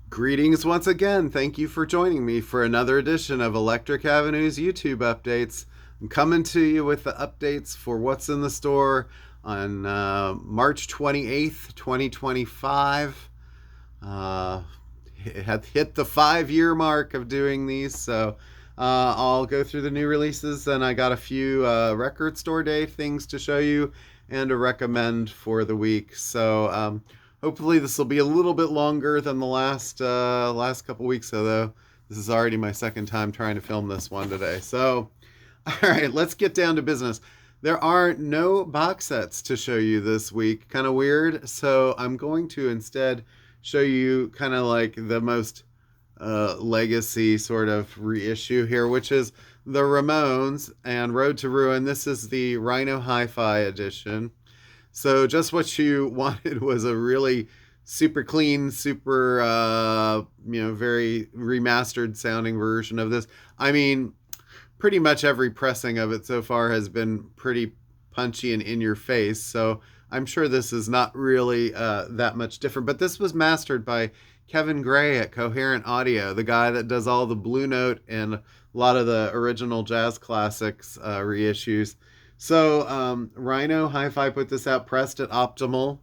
Greetings once again. Thank you for joining me for another edition of Electric Avenue's YouTube updates. I'm coming to you with the updates for what's in the store on March 28th, 2025. It had hit the 5-year mark of doing these, so I'll go through the new releases, and I got a few record store day things to show you and a recommend for the week. So hopefully this will be a little bit longer than the last couple weeks, although this is already my second time trying to film this one today. So, all right, let's get down to business. There are no box sets to show you this week. Kind of weird. So I'm going to instead show you kind of like the most legacy sort of reissue here, which is the Ramones and Road to Ruin. This is the Rhino Hi-Fi edition. So just what you wanted was a really super clean, super, very remastered sounding version of this. I mean, pretty much every pressing of it so far has been pretty punchy and in your face. So I'm sure this is not really that much different. But this was mastered by Kevin Gray at Coherent Audio, the guy that does all the Blue Note and a lot of the original jazz classics reissues. So Rhino Hi-Fi put this out, pressed at Optimal,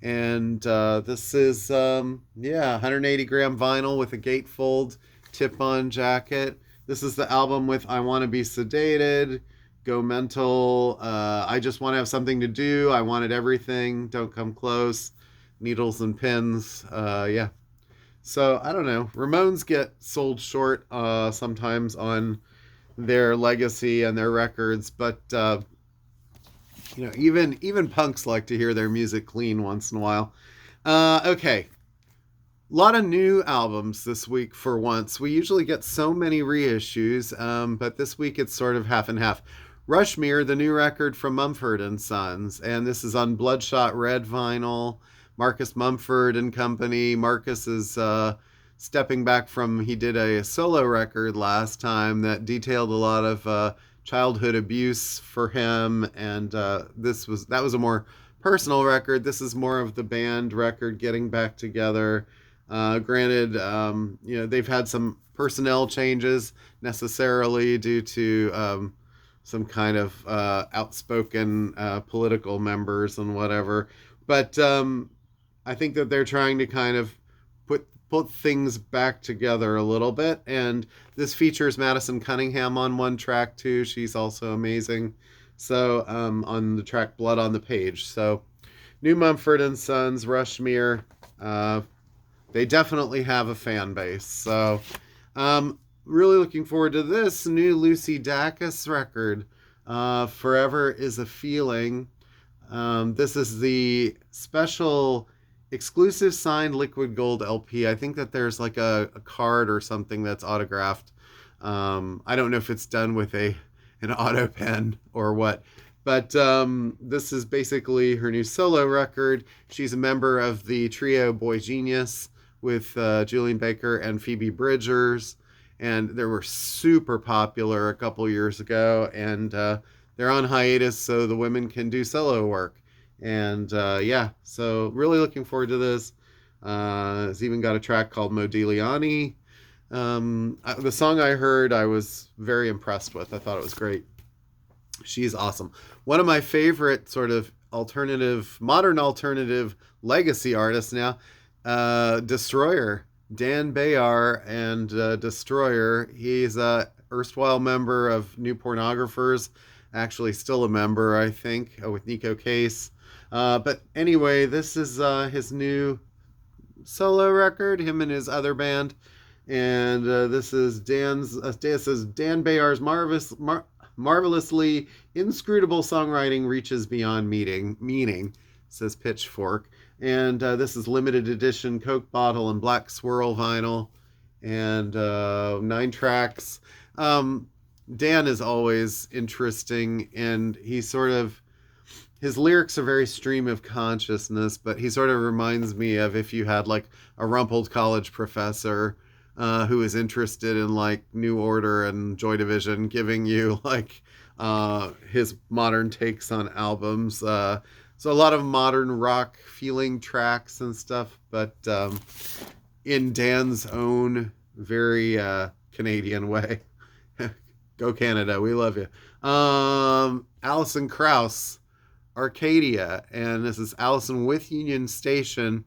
and this is 180 gram vinyl with a gatefold tip-on jacket. This is the album with I Want to Be Sedated, Go Mental, I Just Want to Have Something to Do, I Wanted Everything, Don't Come Close, Needles and Pins. So I don't know. Ramones get sold short sometimes on their legacy and their records, but even punks like to hear their music clean once in a while. Okay, a lot of new albums this week for once. We usually get so many reissues, but this week it's sort of half and half. Rushmere, the new record from Mumford and Sons, and this is on Bloodshot Red vinyl. Marcus Mumford and company. Marcus is stepping back from, he did a solo record last time that detailed a lot of childhood abuse for him, and that was a more personal record. This is more of the band record getting back together. Granted, they've had some personnel changes necessarily due to some kind of outspoken political members and whatever, but I think that they're trying to kind of put things back together a little bit. And this features Madison Cunningham on one track too. She's also amazing. So on the track Blood on the Page. So new Mumford and Sons, Rushmere, they definitely have a fan base. So really looking forward to this new Lucy Dacus record, Forever is a Feeling. This is the special exclusive signed liquid gold LP. I think that there's like a card or something that's autographed. I don't know if it's done with an auto pen or what, but this is basically her new solo record. She's a member of the trio Boy Genius with Julian Baker and Phoebe Bridgers, and they were super popular a couple years ago, and they're on hiatus so the women can do solo work. And so really looking forward to this. It's even got a track called Modigliani. The song I heard, I was very impressed with. I thought it was great. She's awesome. One of my favorite sort of modern alternative legacy artists now, Destroyer. Dan Bayar and Destroyer. He's a erstwhile member of New Pornographers, actually still a member, I think, with Nico Case. But anyway, this is his new solo record, him and his other band. And this is Dan Bayar's marvelously inscrutable songwriting reaches beyond meaning, says Pitchfork. And this is limited edition Coke bottle and black swirl vinyl, and 9 tracks. Dan is always interesting, and his lyrics are very stream of consciousness, but he sort of reminds me of if you had like a rumpled college professor who is interested in like New Order and Joy Division, giving you like his modern takes on albums. So a lot of modern rock feeling tracks and stuff, but in Dan's own very Canadian way. Go Canada, we love you. Alison Krauss, Arcadia, and this is Allison with Union Station.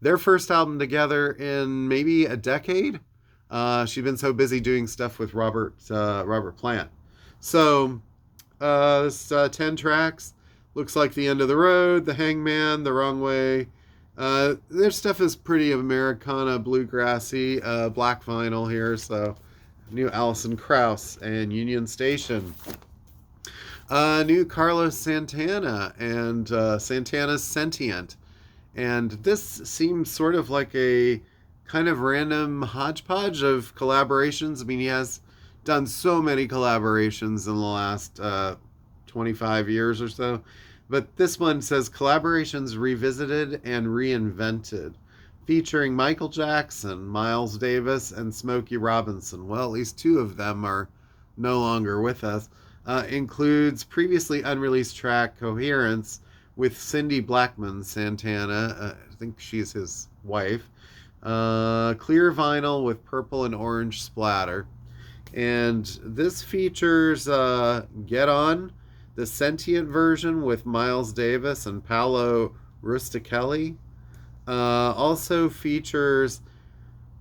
Their first album together in maybe a decade. She'd been so busy doing stuff with Robert Plant. So this 10 tracks. Looks like The End of the Road, The Hangman, The Wrong Way. Their stuff is pretty Americana, bluegrassy, black vinyl here. So new Alison Krauss and Union Station. New Carlos Santana and Santana's Sentient. And this seems sort of like a kind of random hodgepodge of collaborations. I mean, he has done so many collaborations in the last 25 years or so. But this one says collaborations revisited and reinvented, featuring Michael Jackson, Miles Davis, and Smokey Robinson. Well, at least two of them are no longer with us. Includes previously unreleased track Coherence with Cindy Blackman Santana. I think she's his wife. Clear vinyl with purple and orange splatter. And this features Get On, the Sentient version with Miles Davis and Paolo Rustichelli. Also features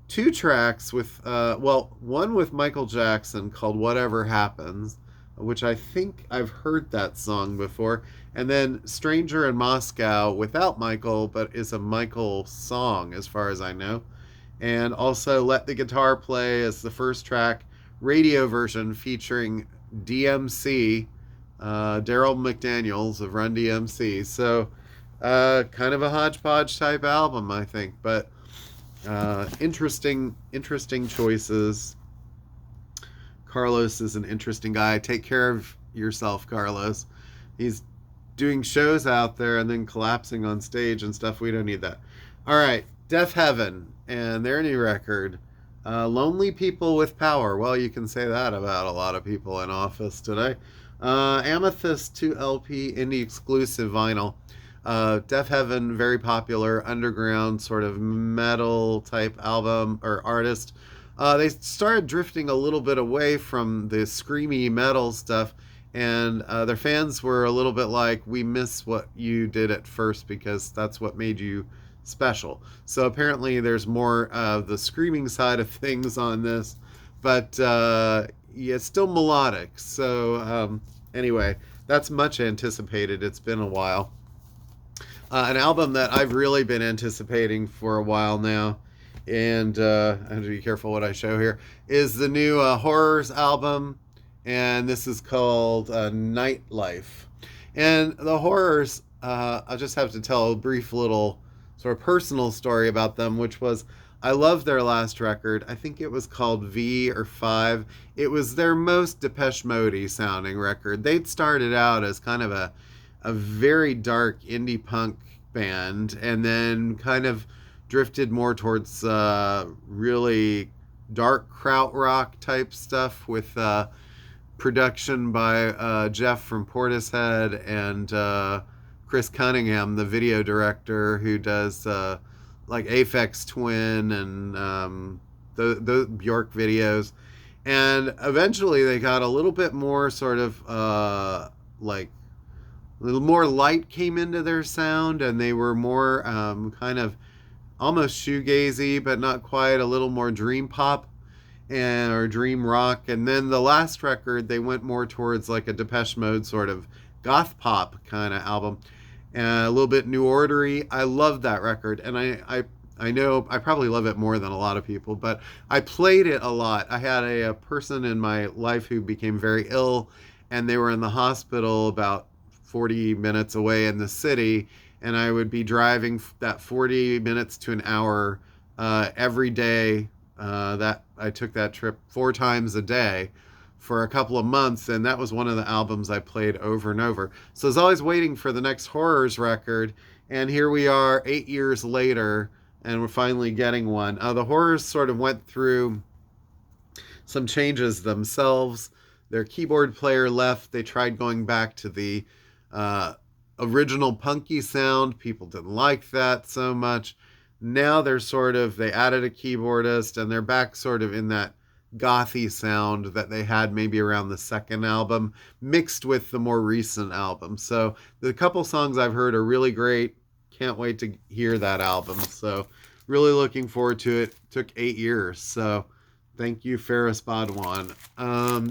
two tracks with, one with Michael Jackson called Whatever Happens, which I think I've heard that song before. And then Stranger in Moscow without Michael, but is a Michael song as far as I know. And also Let the Guitar Play as the first track, radio version featuring DMC, Daryl McDaniels of Run DMC. So kind of a hodgepodge type album, I think, but interesting choices. Carlos is an interesting guy. Take care of yourself, Carlos. He's doing shows out there and then collapsing on stage and stuff. We don't need that. All right, Deaf Heaven and their new record, Lonely People with Power. Well, you can say that about a lot of people in office today. Amethyst 2 LP indie exclusive vinyl. Deaf Heaven, very popular underground sort of metal type album or artist. They started drifting a little bit away from the screamy metal stuff, and their fans were a little bit like, we miss what you did at first because that's what made you special. So apparently there's more of the screaming side of things on this, but yeah, it's still melodic. So anyway, that's much anticipated. It's been a while. An album that I've really been anticipating for a while now, and I have to be careful what I show here, is the new Horrors album, and this is called Nightlife. And the Horrors, I'll just have to tell a brief little sort of personal story about them, which was I loved their last record. I think it was called V or 5. It was their most Depeche Mode sounding record. They'd started out as kind of a very dark indie punk band, and then kind of drifted more towards really dark krautrock type stuff with production by Jeff from Portishead and Chris Cunningham, the video director who does like Aphex Twin and the Bjork videos. And eventually they got a little bit more sort of like a little more light came into their sound, and they were more kind of almost shoegazy, but not quite, a little more dream pop or dream rock. And then the last record, they went more towards like a Depeche Mode sort of goth pop kind of album, and a little bit New Ordery. I love that record, and I know I probably love it more than a lot of people, but I played it a lot. I had a person in my life who became very ill, and they were in the hospital about 40 minutes away in the city, and I would be driving that 40 minutes to an hour every day. That I took that trip 4 times a day for a couple of months, and that was one of the albums I played over and over. So I was always waiting for the next Horrors record, and here we are 8 years later, and we're finally getting one. The Horrors sort of went through some changes themselves. Their keyboard player left. They tried going back to the original punky sound. People didn't like that so much. Now they added a keyboardist and they're back sort of in that gothy sound that they had maybe around the second album, mixed with the more recent album. So the couple songs I've heard are really great. Can't wait to hear that album. So really looking forward to it. Took 8 years. So thank you, Ferris Badwan.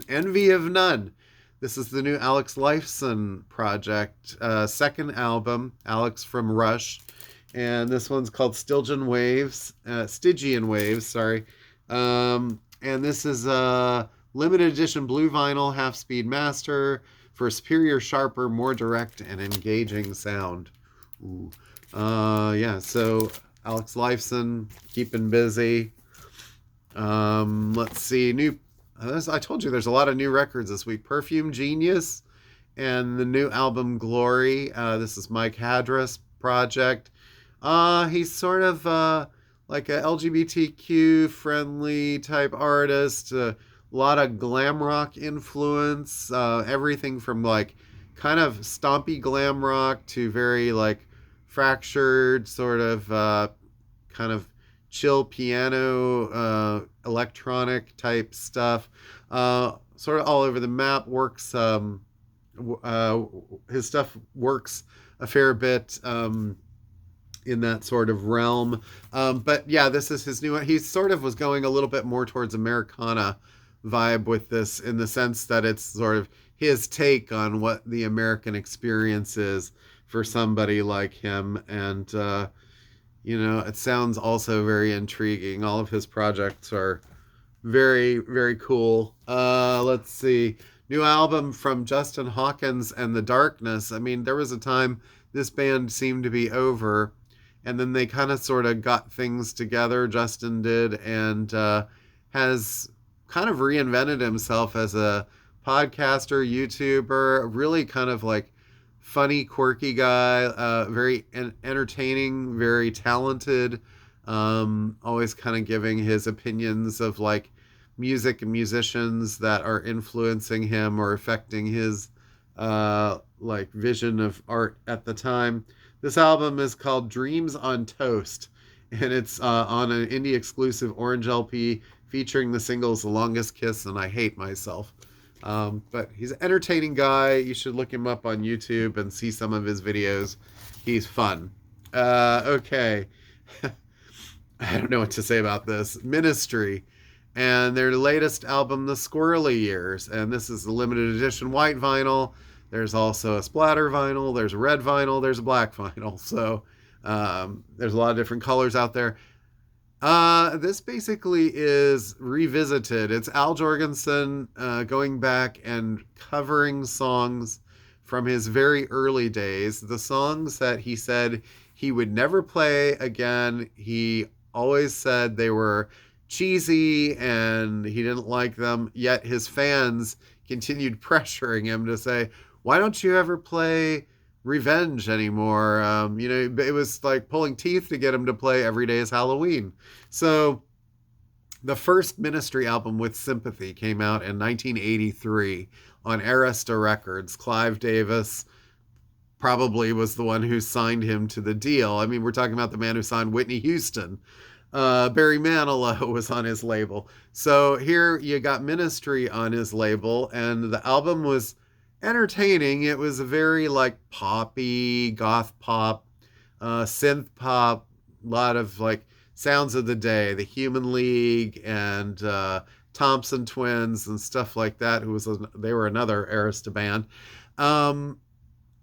Envy of None. This is the new Alex Lifeson project, second album, Alex from Rush. And this one's called Stygian Waves, sorry. And this is a limited edition blue vinyl half-speed master for a superior, sharper, more direct, and engaging sound. Ooh. Yeah, so Alex Lifeson, keeping busy. Let's see, I told you there's a lot of new records this week. Perfume Genius and the new album Glory. This is Mike Hadras' project. He's sort of like a LGBTQ friendly type artist. A lot of glam rock influence. Everything from like kind of stompy glam rock to very like fractured sort of kind of chill piano, electronic type stuff. Sort of all over the map. Works. His stuff works a fair bit. In that sort of realm. But yeah, this is his new one. He sort of was going a little bit more towards Americana vibe with this, in the sense that it's sort of his take on what the American experience is for somebody like him. And, it sounds also very intriguing. All of his projects are very, very cool. Let's see. New album from Justin Hawkins and The Darkness. I mean, there was a time this band seemed to be over, and then they kind of sort of got things together, Justin did, and has kind of reinvented himself as a podcaster, YouTuber, really kind of like funny, quirky guy, very entertaining, very talented, always kind of giving his opinions of like music and musicians that are influencing him or affecting his like vision of art at the time. This album is called Dreams on Toast, and it's on an indie exclusive Orange LP featuring the singles The Longest Kiss and I Hate Myself. But he's an entertaining guy. You should look him up on YouTube and see some of his videos. He's fun. Okay. I don't know what to say about this. Ministry and their latest album, The Squirrely Years. And this is the limited edition white vinyl. There's also a splatter vinyl, there's a red vinyl, there's a black vinyl. So there's a lot of different colors out there. This basically is revisited. It's Al Jorgensen going back and covering songs from his very early days. The songs that he said he would never play again. He always said they were cheesy and he didn't like them, yet his fans continued pressuring him to say, why don't you ever play Revenge anymore? It was like pulling teeth to get him to play Every Day is Halloween. So the first Ministry album with Sympathy came out in 1983 on Arista Records. Clive Davis probably was the one who signed him to the deal. I mean, we're talking about the man who signed Whitney Houston. Barry Manilow was on his label. So here you got Ministry on his label, and the album was entertaining. It was a very like poppy, goth pop, synth pop, a lot of like sounds of the day, the Human League and Thompson Twins and stuff like that. They were another Arista band.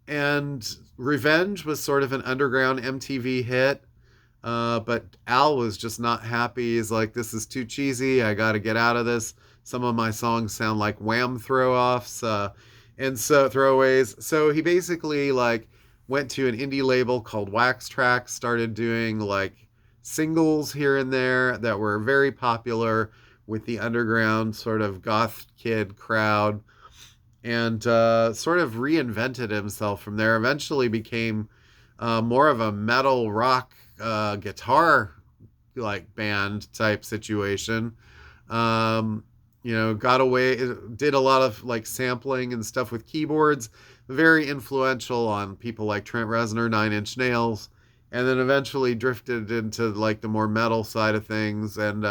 And Revenge was sort of an underground MTV hit. But Al was just not happy. He's like, this is too cheesy. I got to get out of this. Some of my songs sound like Wham throw-offs, and so throwaways. So he basically like went to an indie label called Wax Trax, started doing like singles here and there that were very popular with the underground sort of goth kid crowd, and sort of reinvented himself from there. Eventually became more of a metal rock guitar like band type situation. Got away, did a lot of like sampling and stuff with keyboards, very influential on people like Trent Reznor, Nine Inch Nails, and then eventually drifted into like the more metal side of things. And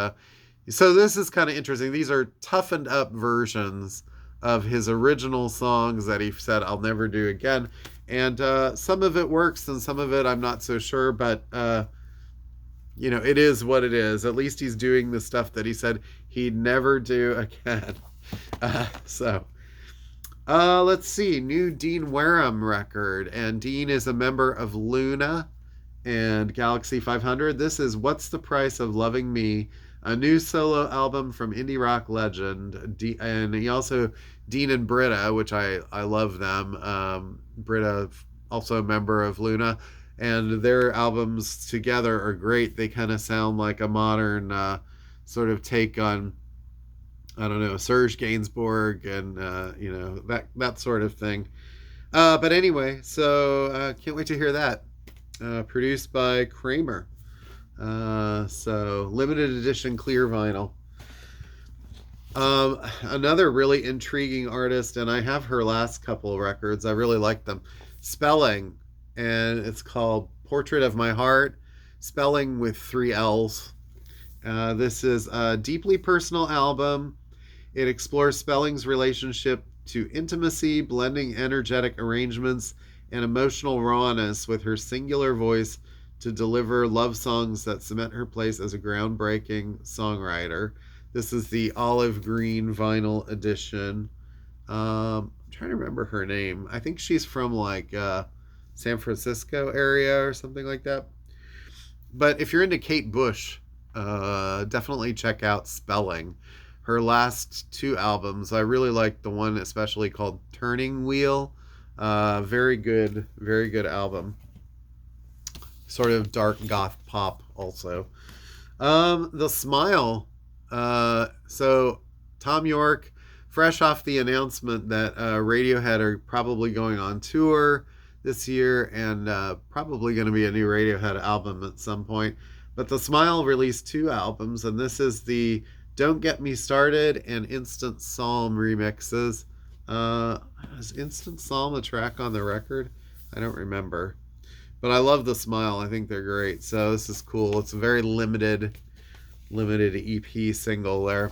so this is kind of interesting. These are toughened up versions of his original songs that he said I'll never do again. And some of it works and some of it I'm not so sure, but it is what it is. At least he's doing the stuff that he said he'd never do again. So let's see. New Dean Wareham record. And Dean is a member of Luna and Galaxy 500. This is What's the Price of Loving Me, a new solo album from indie rock legend. And he also, Dean and Britta, which I love them. Britta, also a member of Luna. And their albums together are great. They kind of sound like a modern sort of take on, I don't know, Serge Gainsbourg and, that sort of thing. But anyway, so can't wait to hear that. Produced by Kramer. So limited edition clear vinyl. Another really intriguing artist, and I have her last couple of records. I really like them. Spelling, and it's called Portrait of My Heart. Spelling with 3 L's. This is a deeply personal album. It explores Spelling's relationship to intimacy, blending energetic arrangements and emotional rawness with her singular voice to deliver love songs that cement her place as a groundbreaking songwriter. This is the olive green vinyl edition. I'm trying to remember her name. I think she's from like San Francisco area or something like that. But if you're into Kate Bush, definitely check out Spelling. Her last 2 albums, I really like the one especially called Turning Wheel. Very good album. Sort of dark goth pop also. The Smile. So Tom York, fresh off the announcement that Radiohead are probably going on tour this year and probably going to be a new Radiohead album at some point. But The Smile released 2 albums, and this is the Don't Get Me Started and Instant Psalm remixes. Is Instant Psalm a track on the record? I don't remember. But I love The Smile. I think they're great. So this is cool. It's a very limited EP single there.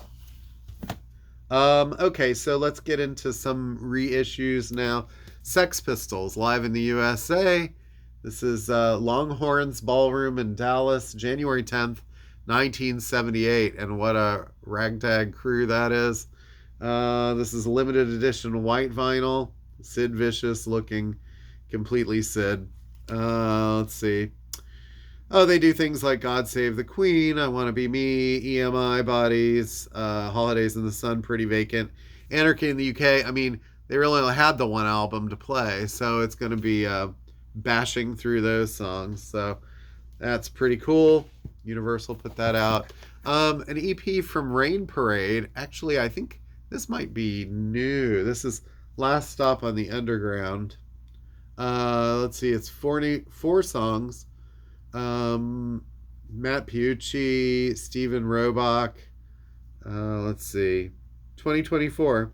Okay, so let's get into some reissues now. Sex Pistols, live in the USA. This is Longhorns Ballroom in Dallas, January 10th, 1978. And what a ragtag crew that is. This is a limited edition white vinyl. Sid Vicious looking completely Sid. Let's see. Oh, they do things like God Save the Queen, I Want to Be Me, EMI Bodies, Holidays in the Sun, Pretty Vacant, Anarchy in the UK. I mean, they really only had the one album to play, so it's going to be bashing through those songs. So that's pretty cool. Universal put that out. An EP from Rain Parade. Actually, I think this might be new. This is Last Stop on the Underground. Let's see, it's 4 songs. Matt Piucci, Stephen Robach. Let's see, 2024.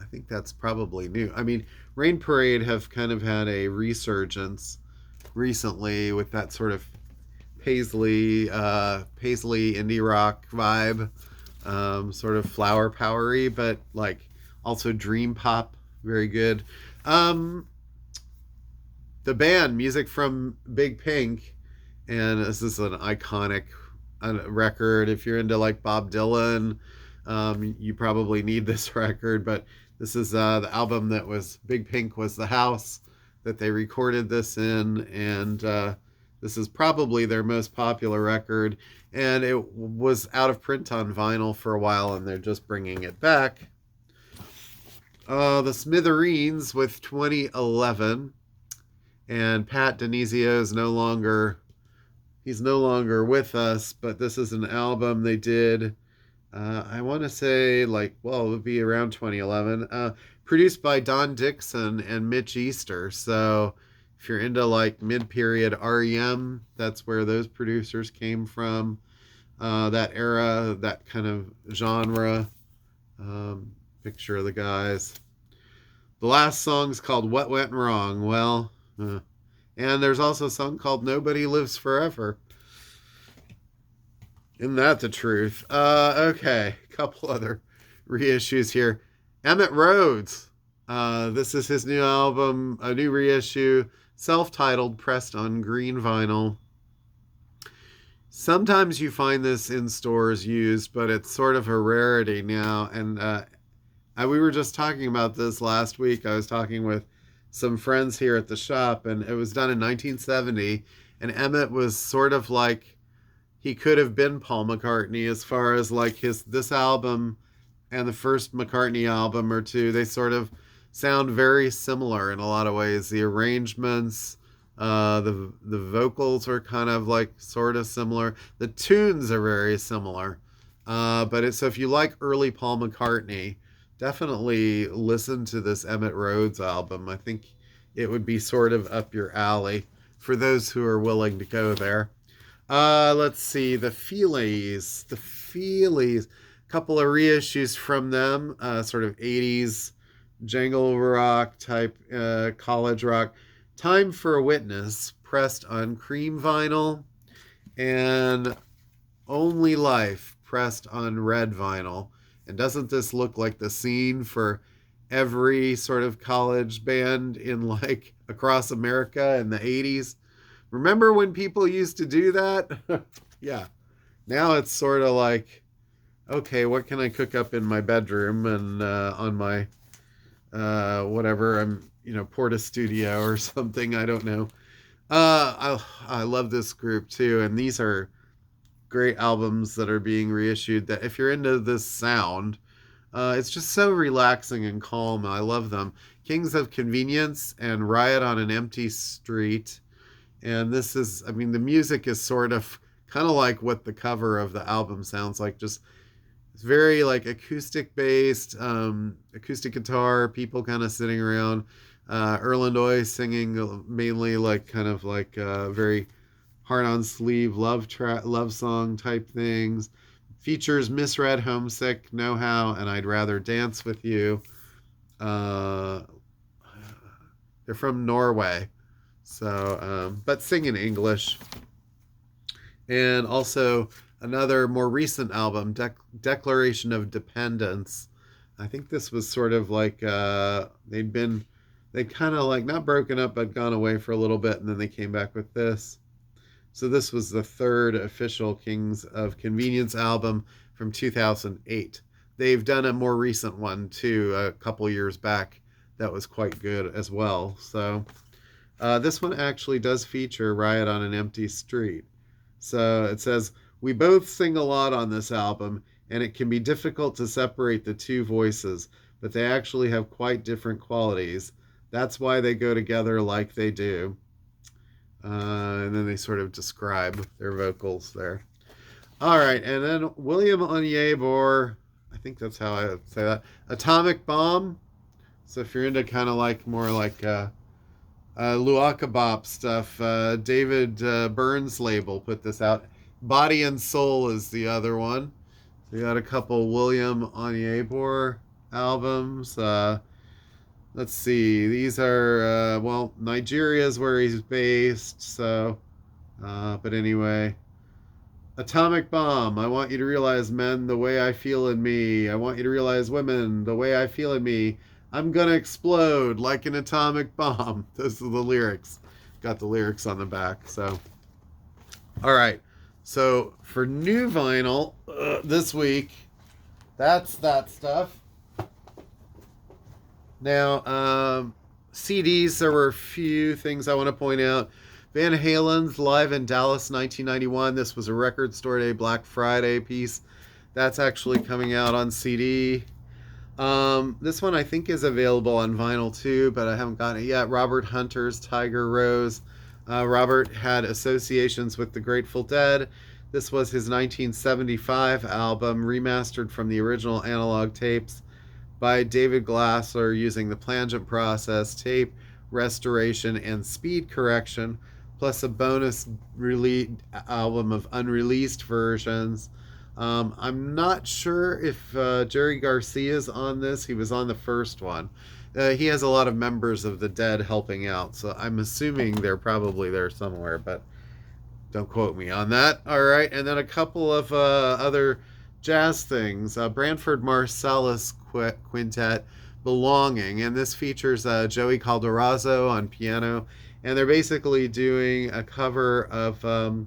I think that's probably new. I mean, Rain Parade have kind of had a resurgence recently with that sort of Paisley indie rock vibe, sort of flower powery, but like also dream pop, very good. The band, music from Big Pink, and this is an iconic record. If you're into like Bob Dylan, you probably need this record, but this is the album that was Big Pink was the house that they recorded this in, and this is probably their most popular record, and it was out of print on vinyl for a while, and they're just bringing it back. The Smithereens with 2011, and Pat Denizio is no longer with us, but this is an album they did, I want to say it would be around 2011, produced by Don Dixon and Mitch Easter. So if you're into like mid-period REM, that's where those producers came from, that era, that kind of genre. Picture of the guys. The last song's called What Went Wrong. Well, And there's also a song called Nobody Lives Forever. Isn't that the truth? Okay, couple other reissues here. Emmett Rhodes. This is his new album, a new reissue, self-titled, pressed on green vinyl. Sometimes you find this in stores used, but it's sort of a rarity now. And we were just talking about this last week. I was talking with some friends here at the shop, and it was done in 1970. And Emmett was sort of like, he could have been Paul McCartney as far as like this album and the first McCartney album or two. They sort of sound very similar in a lot of ways. The arrangements, the vocals are kind of like sort of similar. The tunes are very similar. So if you like early Paul McCartney, definitely listen to this Emmett Rhodes album. I think it would be sort of up your alley for those who are willing to go there. Let's see, the Feelies. The Feelies. Couple of reissues from them, sort of 80s jangle rock type, college rock. Time for a Witness, pressed on cream vinyl, and Only Life, pressed on red vinyl. And doesn't this look like the scene for every sort of college band in like across America in the 80s? Remember when people used to do that? Yeah. Now it's sort of like, okay, what can I cook up in my bedroom and on my whatever, I'm, Porta Studio or something, I don't know. I love this group too, and these are great albums that are being reissued that if you're into this sound, it's just so relaxing and calm. I love them. Kings of Convenience and Riot on an Empty Street. And this is, the music is sort of kind of like what the cover of the album sounds like. Just, it's very like acoustic based, acoustic guitar, people kind of sitting around. Erland Oy singing mainly like kind of like very heart on sleeve love song type things. Features Misread, Homesick, Know How, and I'd Rather Dance with You. They're from Norway. So, but sing in English. And also another more recent album, Declaration of Dependence. I think this was sort of like they'd kind of like not broken up, but gone away for a little bit, and then they came back with this. So this was the third official Kings of Convenience album from 2008. They've done a more recent one too, a couple years back, that was quite good as well. So this one actually does feature Riot on an Empty Street. So it says, we both sing a lot on this album, and it can be difficult to separate the two voices, but they actually have quite different qualities. That's why they go together like they do. And then they sort of describe their vocals there. All right, and then William Onyeabor, I think that's how I would say that. Atomic Bomb. So if you're into kind of like more like Luaka Bop stuff, David Burns' label put this out. Body and Soul is the other one. So you got a couple William Onyeabor albums. Let's see. These are, Nigeria is where he's based. So, but anyway. Atomic Bomb. I want you to realize, men, the way I feel in me. I want you to realize, women, the way I feel in me. I'm gonna explode like an atomic bomb. Those are the lyrics. Got the lyrics on the back. So, all right. So for new vinyl this week, that's that stuff. Now, CDs, there were a few things I want to point out. Van Halen's Live in Dallas 1991. This was a Record Store Day Black Friday piece. That's actually coming out on CD. This one I think is available on vinyl too, but I haven't gotten it yet. Robert Hunter's Tiger Rose. Robert had associations with the Grateful Dead. This was his 1975 album, remastered from the original analog tapes by David Glassler using the plangent process, tape restoration, and speed correction, plus a bonus album of unreleased versions. I'm not sure if Jerry Garcia's on this. He was on the first one. He has a lot of members of the Dead helping out, so I'm assuming they're probably there somewhere, but don't quote me on that. All right, and then a couple of other jazz things. Branford Marsalis Quintet, Belonging, and this features Joey Calderazzo on piano, and they're basically doing a cover of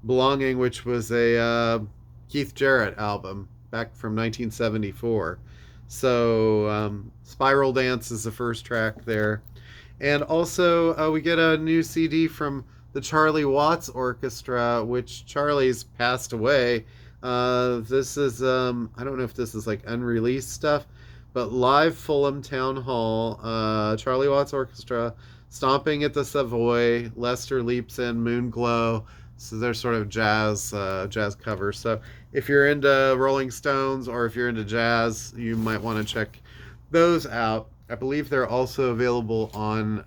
Belonging, which was a Keith Jarrett album back from 1974. So Spiral Dance is the first track there. And also, we get a new CD from the Charlie Watts Orchestra, which Charlie's passed away. This is, I don't know if this is like unreleased stuff, but live Fulham Town Hall, Charlie Watts Orchestra, Stomping at the Savoy, Lester Leaps in, Moonglow. So they're sort of jazz covers. So if you're into Rolling Stones or if you're into jazz, you might want to check those out. I believe they're also available on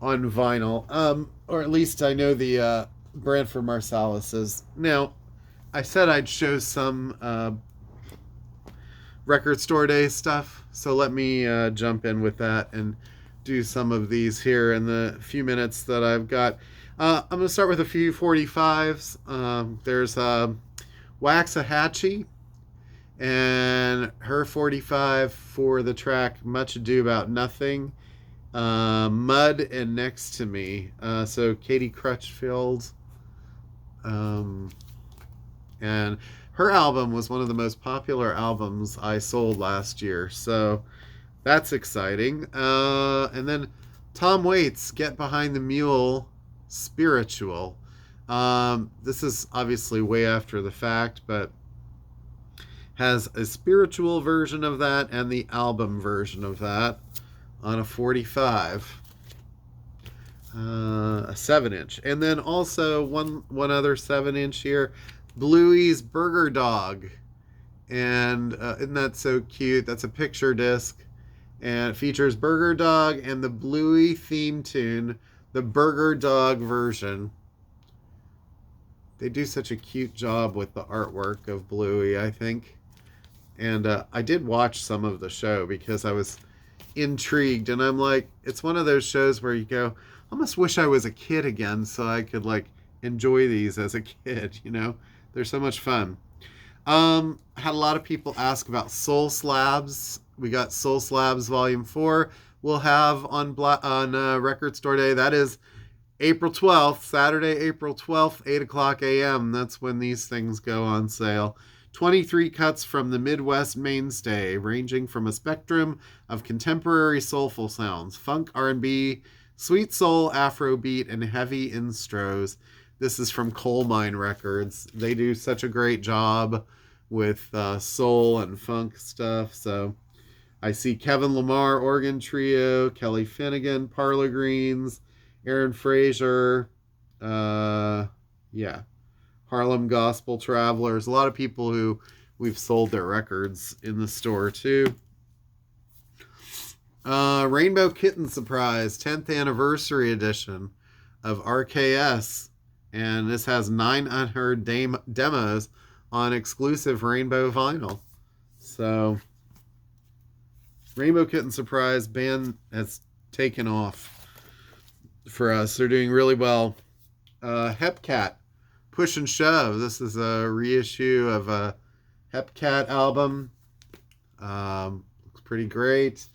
vinyl, or at least I know the Branford Marsalis is. Now, I said I'd show some record store day stuff, so let me jump in with that and do some of these here in the few minutes that I've got. I'm going to start with a few 45s. There's Waxahachie and her 45 for the track Much Ado About Nothing. Mud and Next to Me. So Katie Crutchfield. And her album was one of the most popular albums I sold last year. So that's exciting. And then Tom Waits, Get Behind the Mule, Spiritual. This is obviously way after the fact, but has a spiritual version of that and the album version of that on a 45, a 7-inch. And then also one other 7-inch here, Bluey's Burger Dog. And isn't that so cute? That's a picture disc, and it features Burger Dog and the Bluey theme tune, the Burger Dog version. They do such a cute job with the artwork of Bluey, I think. And I did watch some of the show because I was intrigued, and I'm like, it's one of those shows where you go, I almost wish I was a kid again so I could like enjoy these as a kid, you know. They're so much fun. Had a lot of people ask about Soul Slabs. We got Soul Slabs Volume 4 we'll have on Record Store Day. That is April 12th, Saturday, April 12th, 8 o'clock a.m. That's when these things go on sale. 23 cuts from the Midwest mainstay, ranging from a spectrum of contemporary soulful sounds, funk, R&B, sweet soul, Afrobeat, and heavy instros. This is from Coal Mine Records. They do such a great job with soul and funk stuff. So I see Kevin Lamar Organ Trio, Kelly Finnegan, Parlor Greens, Aaron Fraser, Harlem Gospel Travelers. A lot of people who we've sold their records in the store too. Rainbow Kitten Surprise 10th Anniversary Edition of RKS. And this has 9 unheard demos on exclusive Rainbow vinyl. So, Rainbow Kitten Surprise band has taken off for us. They're doing really well. Hepcat, Push and Shove. This is a reissue of a Hepcat album. Looks pretty great.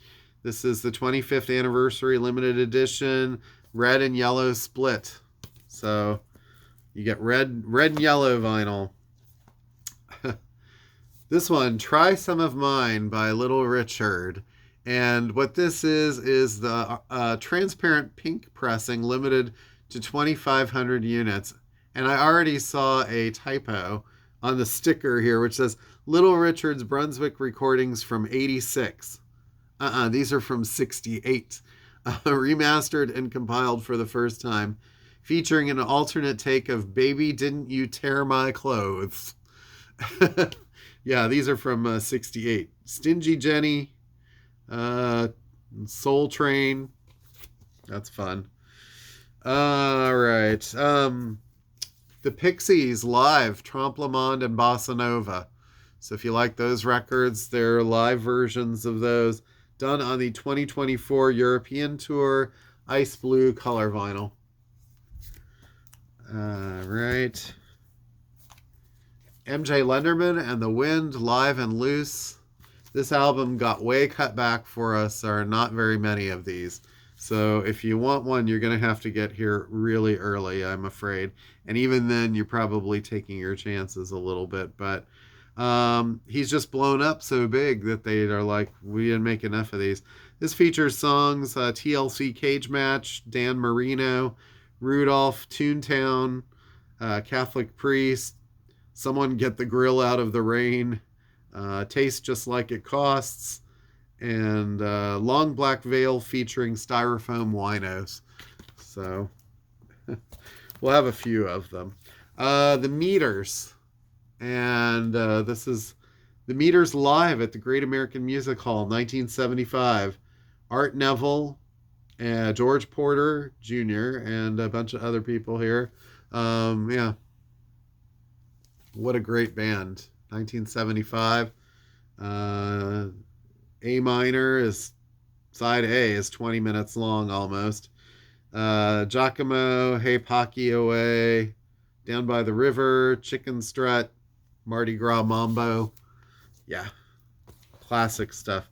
This is the 25th anniversary limited edition, red and yellow split. So you get red and yellow vinyl. This one, Try Some of Mine by Little Richard. And what this is the transparent pink pressing limited to 2,500 units. And I already saw a typo on the sticker here, which says Little Richard's Brunswick recordings from 86. These are from 68. Remastered and compiled for the first time, featuring an alternate take of Baby Didn't You Tear My Clothes. Yeah, these are from 68. Stingy Jenny, Soul Train. That's fun. All right. The Pixies live, Trompe Le Monde and Bossa Nova. So if you like those records, there are live versions of those. done on the 2024 European Tour, ice blue color vinyl. Right. MJ Lenderman and the Wind, Live and Loose. This album got way cut back for us. There are not very many of these. So if you want one, you're going to have to get here really early, I'm afraid. And even then, you're probably taking your chances a little bit. But he's just blown up so big that they are like, we didn't make enough of these. This features songs TLC Cage Match, Dan Marino, Rudolph, Toontown, Catholic Priest, Someone Get the Grill Out of the Rain, Taste Just Like It Costs, and Long Black Veil featuring Styrofoam Winos. So we'll have a few of them. The Meters, and this is The Meters live at the Great American Music Hall, 1975. Art Neville, George Porter Jr., and a bunch of other people here. Yeah. What a great band. 1975. A minor is side A is 20 minutes long almost. Giacomo, Hey Pocky Away, Down by the River, Chicken Strut, Mardi Gras Mambo. Yeah, classic stuff.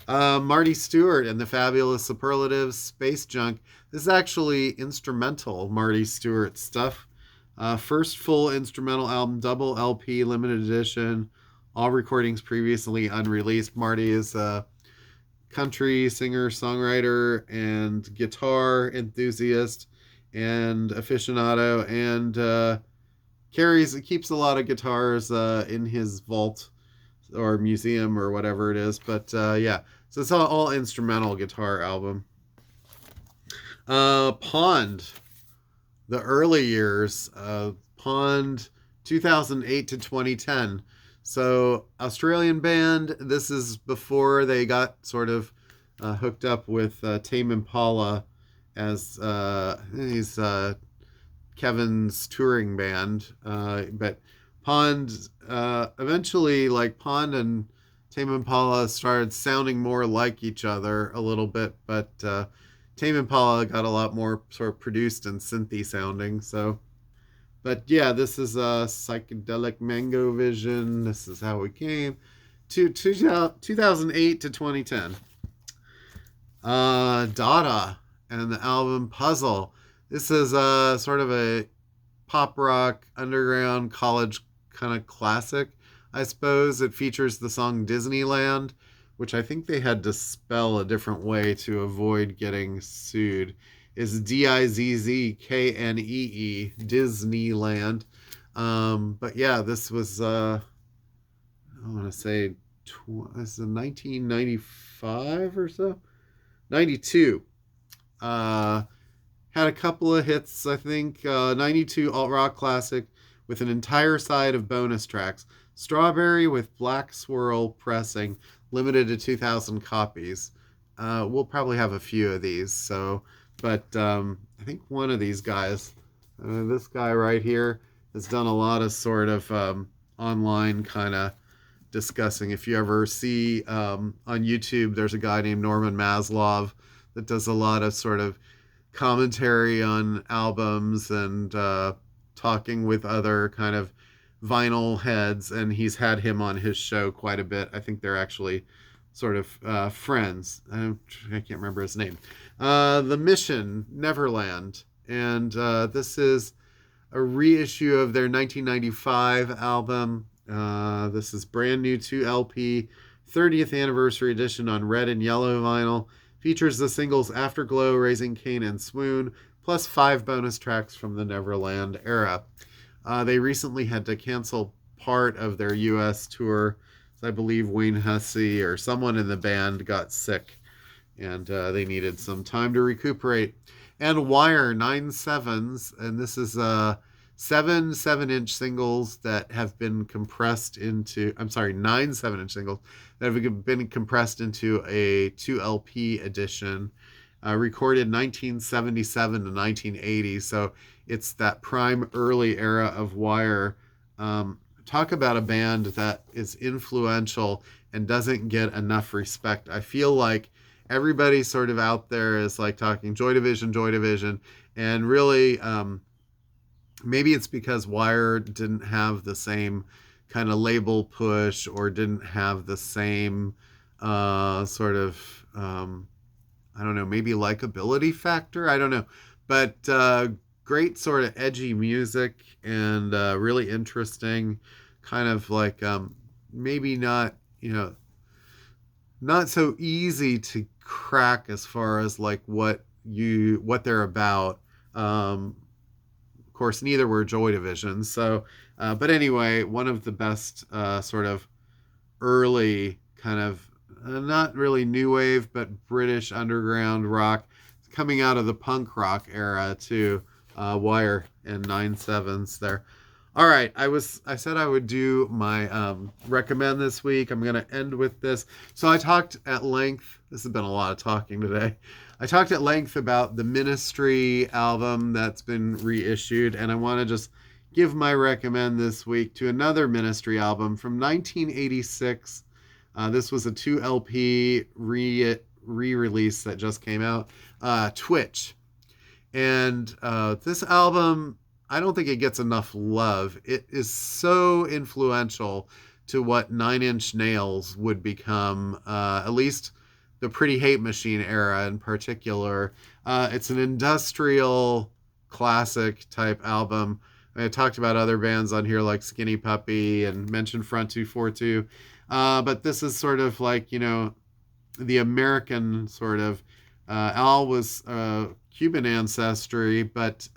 Marty Stewart and the Fabulous Superlatives, Space Junk. This is actually instrumental Marty Stewart stuff. First full instrumental album, double LP, limited edition. All recordings previously unreleased. Marty is a country singer, songwriter, and guitar enthusiast and aficionado, and keeps a lot of guitars in his vault or museum or whatever it is. But yeah, so it's all instrumental guitar album. Pond, the early years of Pond, 2008 to 2010. So Australian band. This is before they got sort of hooked up with Tame Impala as he's Kevin's touring band. But Pond eventually, like Pond and Tame Impala started sounding more like each other a little bit, but Tame Impala got a lot more sort of produced and synthy sounding. So, but yeah, this is a Psychedelic Mango Vision. This is how we came to 2008 to 2010. Dada and the album Puzzle. This is sort of a pop rock underground college kind of classic, I suppose. It features the song Disneyland, which I think they had to spell a different way to avoid getting sued. Is Dizzknee, Disneyland. But yeah, this was I want to say this is 1995 or so, 92. Had a couple of hits, I think. 92 alt rock classic with an entire side of bonus tracks. Strawberry with Black Swirl pressing, limited to 2,000 copies. We'll probably have a few of these. So, but I think one of these guys, this guy right here, has done a lot of sort of online kind of discussing. If you ever see on YouTube, there's a guy named Norman Maslov that does a lot of sort of commentary on albums and talking with other kind of vinyl heads, and he's had him on his show quite a bit. I think they're actually sort of friends. I can't remember his name. The Mission, Neverland, and this is a reissue of their 1995 album. This is brand new 2LP, 30th anniversary edition on red and yellow vinyl. Features the singles Afterglow, Raising Cain, and Swoon, plus 5 bonus tracks from the Neverland era. They recently had to cancel part of their U.S. tour. I believe Wayne Hussey or someone in the band got sick, and they needed some time to recuperate. And Wire, 9/7s, and this is 7 7-inch singles that have been compressed into, 9 7-inch singles that have been compressed into a 2LP edition, recorded 1977 to 1980. So it's that prime early era of Wire. talk about a band that is influential and doesn't get enough respect. I feel like everybody sort of out there is like talking Joy Division, Joy Division, and really, maybe it's because Wire didn't have the same kind of label push or didn't have the same sort of, I don't know, maybe likability factor. I don't know. But great sort of edgy music and really interesting, kind of like maybe not, not so easy to crack as far as like what they're about. Of course, neither were Joy Division. So, but anyway, one of the best sort of early kind of not really new wave, but British underground rock coming out of the punk rock era too. Wire and 9/7s there. All right, I said I would do my recommend this week. I'm going to end with this. So I talked at length. This has been a lot of talking today. I talked at length about the Ministry album that's been reissued, and I want to just give my recommend this week to another Ministry album from 1986. This was a 2 LP re-release that just came out, Twitch. And this album, I don't think it gets enough love. It is so influential to what Nine Inch Nails would become, at least the Pretty Hate Machine era in particular. It's an industrial classic type album. I talked about other bands on here like Skinny Puppy and mentioned Front 242. But this is sort of like, the American sort of, Al was Cuban ancestry, but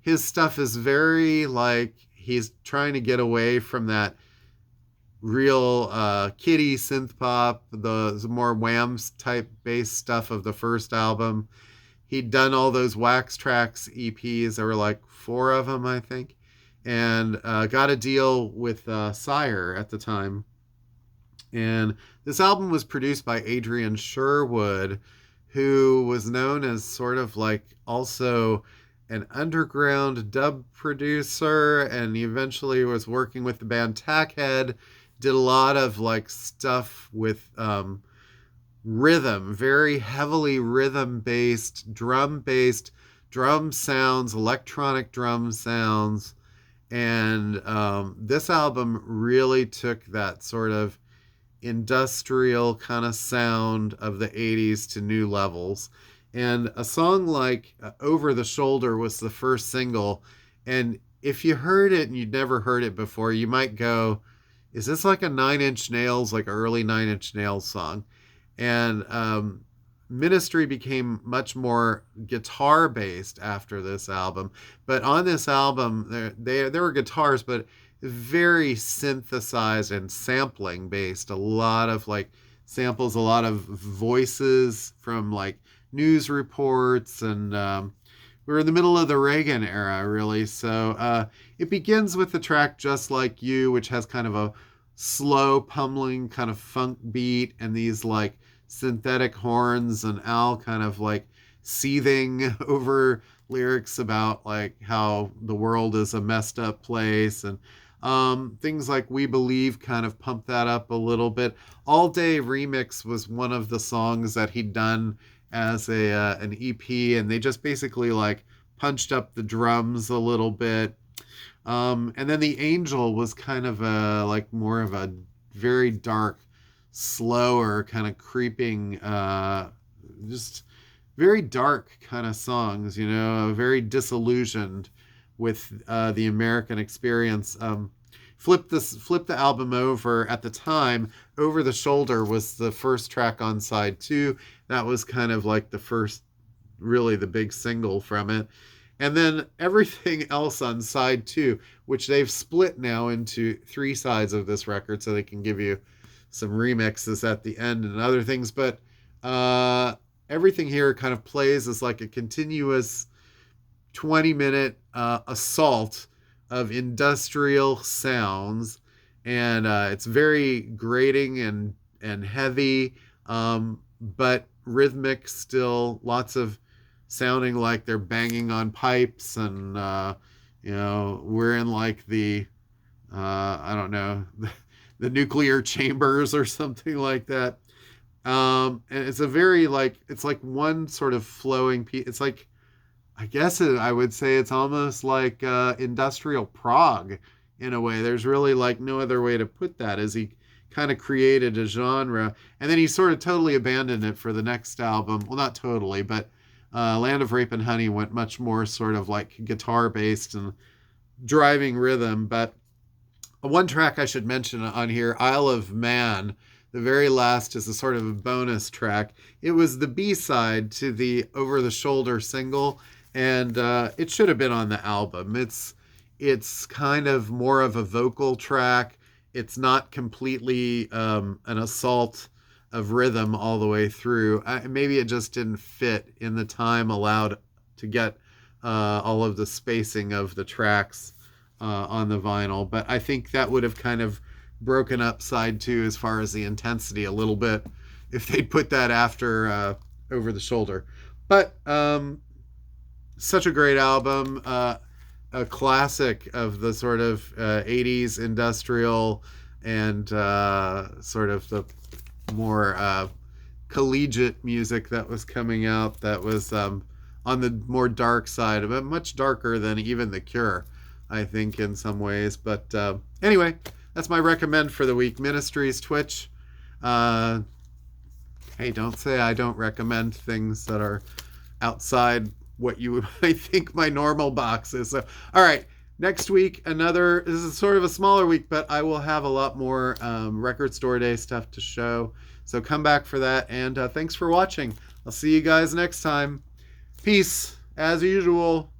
his stuff is very like he's trying to get away from that real kiddie synth pop, the more Wham's type bass stuff of the first album. He'd done all those Wax Trax EPs. There were like 4 of them, I think, and got a deal with Sire at the time. And this album was produced by Adrian Sherwood, who was known as sort of like also an underground dub producer, and he eventually was working with the band Tackhead, did a lot of like stuff with rhythm, very heavily rhythm based, drum sounds, electronic drum sounds. And this album really took that sort of industrial kind of sound of the 80s to new levels. And a song like Over the Shoulder was the first single. And if you heard it and you'd never heard it before, you might go, is this like a Nine Inch Nails, like early Nine Inch Nails song? And Ministry became much more guitar based after this album. But on this album, there were guitars, but very synthesized and sampling based. A lot of like samples, a lot of voices from like news reports, and we're in the middle of the Reagan era, really. So it begins with the track Just Like You, which has kind of a slow, pummeling kind of funk beat and these like synthetic horns, and Al kind of like seething over lyrics about like how the world is a messed up place, and things like We Believe kind of pump that up a little bit. All Day Remix was one of the songs that he'd done as an EP, and they just basically like punched up the drums a little bit. And then The Angel was kind of like more of a very dark, slower kind of creeping, just very dark kind of songs, very disillusioned with the American experience. Flip the album over. At the time, Over the Shoulder was the first track on side 2. That was kind of like the first, really the big single from it. And then everything else on side 2, which they've split now into 3 sides of this record so they can give you some remixes at the end and other things. But everything here kind of plays as like a continuous 20-minute assault of industrial sounds, and it's very grating and heavy, but rhythmic still. Lots of sounding like they're banging on pipes, and we're in like the I don't know, the nuclear chambers or something like that. And it's a very like it's like one sort of flowing piece. It's like I would say it's almost like industrial prog in a way. There's really like no other way to put that, as he kind of created a genre, and then he sort of totally abandoned it for the next album. Well, not totally, but Land of Rape and Honey went much more sort of like guitar based and driving rhythm. But one track I should mention on here, Isle of Man, the very last, is a sort of a bonus track. It was the B side to the Over the Shoulder single, and it should have been on the album. It's kind of more of a vocal track. It's not completely an assault of rhythm all the way through. Maybe it just didn't fit in the time allowed to get all of the spacing of the tracks on the vinyl. But I think that would have kind of broken up side two as far as the intensity a little bit if they'd put that after Over the Shoulder. But such a great album, a classic of the sort of 80s industrial and sort of the more collegiate music that was coming out, that was on the more dark side of it, much darker than even The Cure, I think, in some ways. But anyway, that's my recommend for the week. Ministries, Twitch. Hey, don't say I don't recommend things that are outside what you might think my normal box is. So, all right, next week, this is sort of a smaller week, but I will have a lot more record store day stuff to show. So come back for that, and thanks for watching. I'll see you guys next time. Peace, as usual.